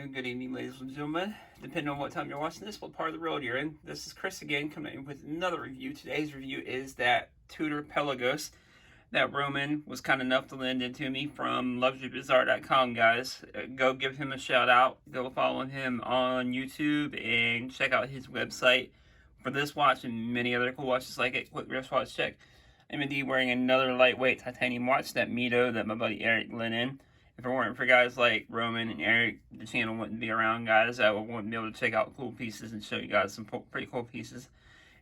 afternoon, good evening, ladies and gentlemen. Depending on what time you're watching this, what part of the world you're in. This is Chris again, coming in with another review. Today's review is that Tudor Pelagos that Roman was kind enough to lend it to me from LuxuryBazaar.com, guys. Go give him a shout out. Go follow him on YouTube and check out his website for this watch and many other cool watches like it. Quick wristwatch check. I'm indeed wearing another lightweight titanium watch, that Mito that my buddy Eric lent in. If it weren't for guys like Roman and Eric, the channel wouldn't be around, guys. I wouldn't be able to check out cool pieces and show you guys some pretty cool pieces.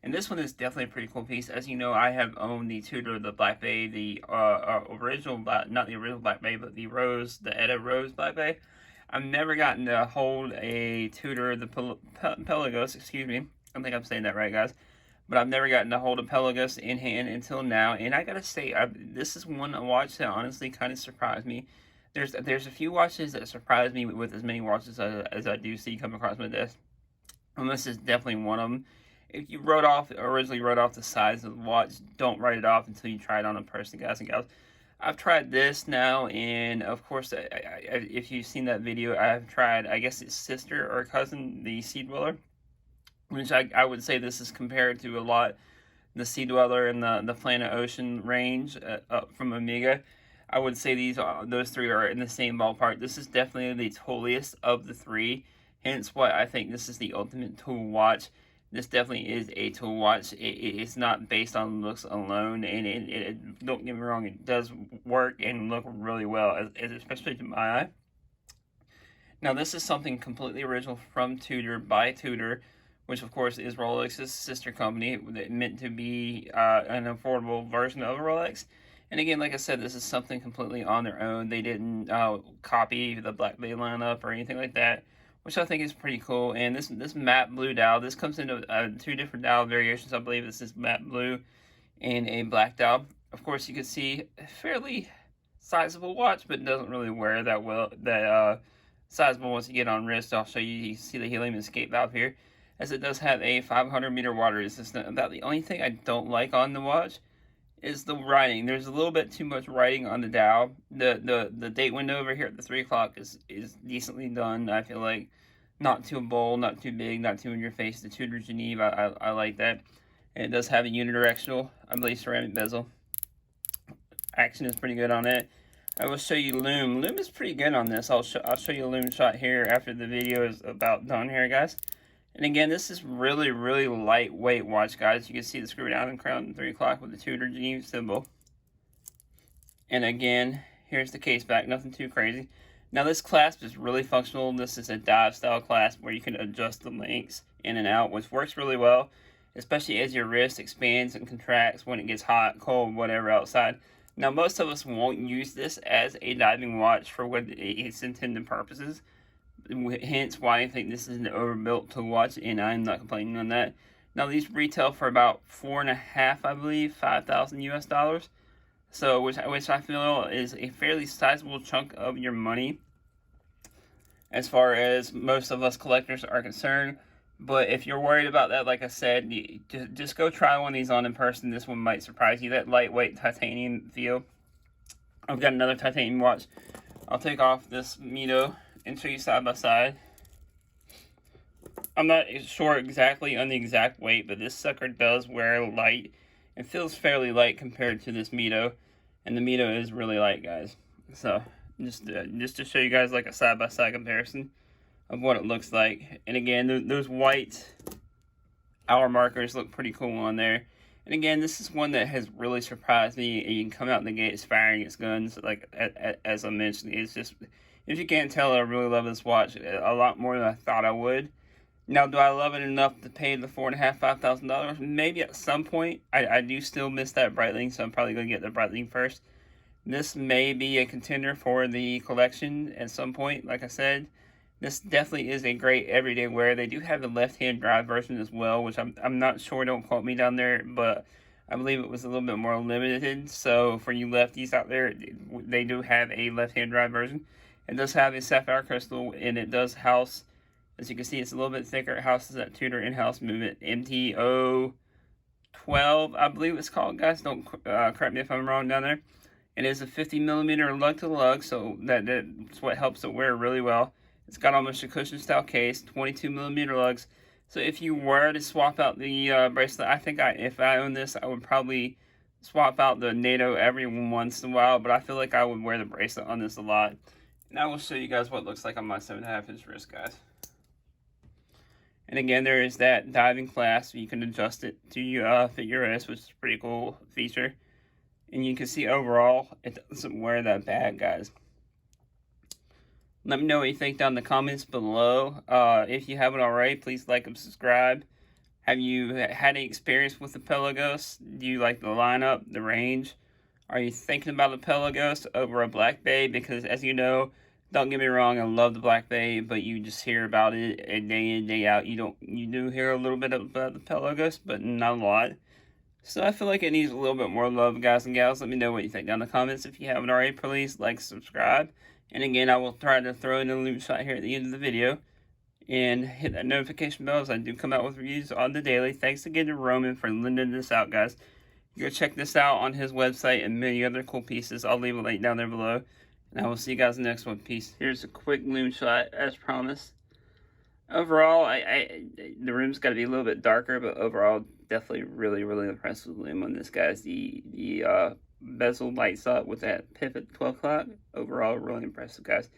And this one is definitely a pretty cool piece. As you know, I have owned the Tudor, the Black Bay, the original, not the original Black Bay, but the Rose, the Edda Rose Black Bay. I've never gotten to hold a Tudor, the Pelagos, excuse me. I think I'm saying that right, guys. But I've never gotten to hold a Pelagos in hand until now. And I gotta say, this is one watch that honestly kind of surprised me. There's a few watches that surprise me with as many watches as I do see come across my desk. And this is definitely one of them. If you originally wrote off the size of the watch, don't write it off until you try it on a person, guys and gals. I've tried this now, and of course, if you've seen that video, I've tried, I guess it's sister or cousin, the Sea Dweller, which I would say this is compared to a lot the Sea Dweller and the Planet Ocean range up from Omega. I would say those three are in the same ballpark. This is definitely the tooliest of the three, hence why I think this is the ultimate tool watch. This definitely is a tool watch. It's not based on looks alone, and don't get me wrong, it does work and look really well, especially to my eye. Now, this is something completely original from Tudor, by Tudor, which of course is Rolex's sister company, meant to be an affordable version of a Rolex. And again, like I said, this is something completely on their own. They didn't copy the Black Bay lineup or anything like that, which I think is pretty cool. And this matte blue dial, this comes into two different dial variations. I believe this is matte blue and a black dial. Of course, you can see a fairly sizable watch, but it doesn't really wear that well. That sizable once you get on wrist. I'll show you. You can see the helium escape valve here, as it does have a 500-meter water resistant. About the only thing I don't like on the watch is the writing. There's a little bit too much writing on the dial. The date window over here at the 3 o'clock is decently done. I feel like not too bold, not too big, not too in your face. The Tudor Geneva, I like that. And it does have a unidirectional, I believe, ceramic bezel. Action is pretty good on it. I will show you lume. Lume is pretty good on this. I'll show you a lume shot here after the video is about done here, guys. And again, this is really, really lightweight watch, guys. You can see the screw down and crown 3 o'clock with the Tudor Geneva symbol. And again, here's the case back. Nothing too crazy. Now, this clasp is really functional. This is a dive style clasp where you can adjust the links in and out, which works really well, especially as your wrist expands and contracts when it gets hot, cold, whatever outside. Now, most of us won't use this as a diving watch for what its intended purposes. Hence why I think this is an overbuilt tool watch, and I'm not complaining on that. Now, these retail for about $4.5, I believe, $5,000 US. So, which I feel is a fairly sizable chunk of your money, as far as most of us collectors are concerned. But if you're worried about that, like I said, just go try one of these on in person. This one might surprise you. That lightweight titanium feel. I've got another titanium watch. I'll take off this Mito and show you side by side. I'm not sure exactly on the exact weight, but this sucker does wear light. It feels fairly light compared to this Mito, and the Mito is really light, guys. So just to show you guys like a side by side comparison of what it looks like. And again, those white hour markers look pretty cool on there. And again, this is one that has really surprised me. And you can come out the gates firing its guns, like as I mentioned. It's just, if you can't tell, I really love this watch a lot more than I thought I would. Now, do I love it enough to pay the $4.5, $5,000? Maybe at some point. I do still miss that Breitling, so I'm probably going to get the Breitling first. This may be a contender for the collection at some point. Like I said, this definitely is a great everyday wear. They do have the left-hand drive version as well, which I'm not sure. Don't quote me down there, but I believe it was a little bit more limited. So for you lefties out there, they do have a left-hand drive version. It does have a sapphire crystal, and it does house, as you can see, it's a little bit thicker. It houses that Tudor in-house movement MTO 12, I believe it's called, guys. Don't correct me if I'm wrong down there. It is a 50mm lug to lug, so that's what helps it wear really well. It's got almost a cushion style case, 22mm lugs. So if you were to swap out the bracelet, I think if I owned this, I would probably swap out the NATO every once in a while, but I feel like I would wear the bracelet on this a lot. And I will show you guys what it looks like on my 7.5-inch wrist, guys. And again, there is that diving clasp. You can adjust it to fit your wrist, which is a pretty cool feature. And you can see overall, it doesn't wear that bad, guys. Let me know what you think down in the comments below. If you haven't already, please like and subscribe. Have you had any experience with the Pelagos? Do you like the lineup, the range? Are you thinking about the Pelagos over a Black Bay? Because as you know, don't get me wrong, I love the Black Bay, but you just hear about it day in, day out. You do hear a little bit about the Pelagos, but not a lot. So I feel like it needs a little bit more love, guys and gals. Let me know what you think down in the comments. If you haven't already, please like, subscribe. And again, I will try to throw in a loot shot here at the end of the video. And hit that notification bell as I do come out with reviews on the daily. Thanks again to Roman for lending this out, guys. Go check this out on his website and many other cool pieces. I'll leave a link down there below. And I will see you guys in the next one. Peace. Here's a quick loom shot, as promised. Overall, the room's got to be a little bit darker, but overall, definitely really, really impressed with the loom on this, guys. The bezel lights up with that pivot 12 o'clock. Overall, really impressive, guys.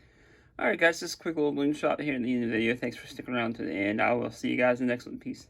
Alright, guys, just a quick little loom shot here in the end of the video. Thanks for sticking around to the end. I will see you guys in the next one. Peace.